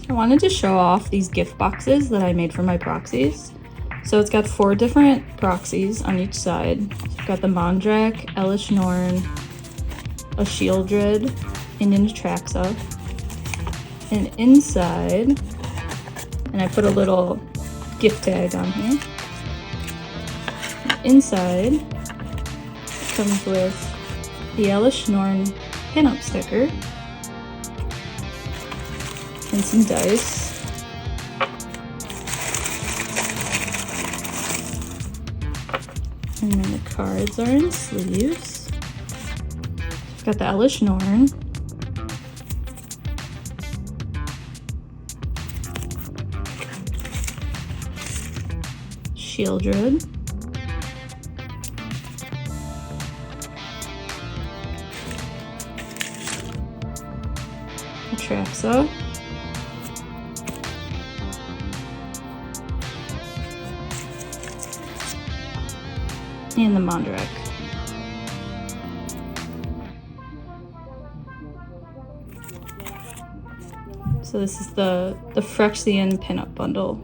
I wanted to show off these gift boxes that I made for my proxies. So it's got 4 different proxies on each side. I've got the Mondrak, Elish Norn, a Shieldred, and an Atraxa. And inside, and I put a little gift tag on here. Inside comes with the Elish Norn pinup sticker and some dice. And then the cards are in sleeves. I've got the Elish Norn. Shieldred. Atraxa. And the Mondrak. So this is the Phyrexian pinup bundle.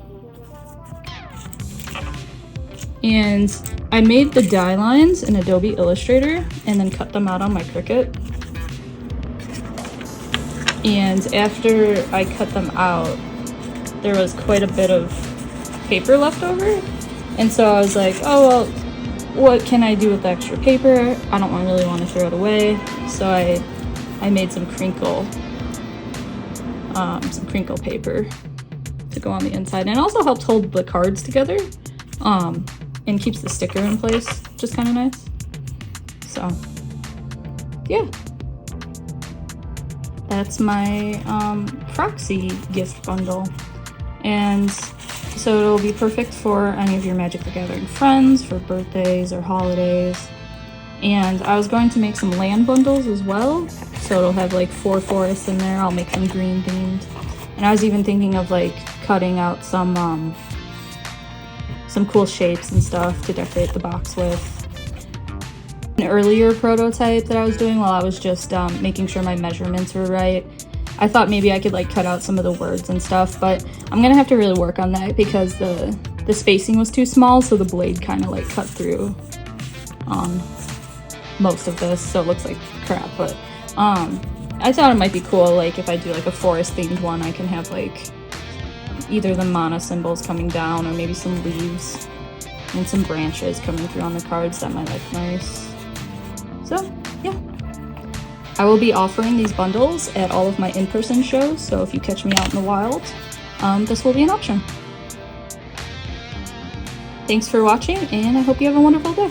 And I made the die lines in Adobe Illustrator and then cut them out on my Cricut. And after I cut them out, there was quite a bit of paper left over. And so I was like, oh, well, what can I do with the extra paper? I don't really want to throw it away. So I made some crinkle paper to go on the inside. And it also helps hold the cards together and keeps the sticker in place, which is kind of nice. So, yeah. That's my proxy gift bundle. And so it'll be perfect for any of your Magic the Gathering friends, for birthdays or holidays. And I was going to make some land bundles as well. So it'll have like 4 forests in there. I'll make them green themed. And I was even thinking of like cutting out some cool shapes and stuff to decorate the box with. An earlier prototype that I was doing while I was just making sure my measurements were right, I thought maybe I could like cut out some of the words and stuff, but I'm gonna have to really work on that because the spacing was too small, so the blade kind of like cut through most of this, so it looks like crap. But I thought it might be cool, like if I do like a forest themed one, I can have like either the mana symbols coming down or maybe some leaves and some branches coming through on the cards. That might look nice. So yeah, I will be offering these bundles at all of my in-person shows, so if you catch me out in the wild, this will be an option. Thanks for watching, and I hope you have a wonderful day.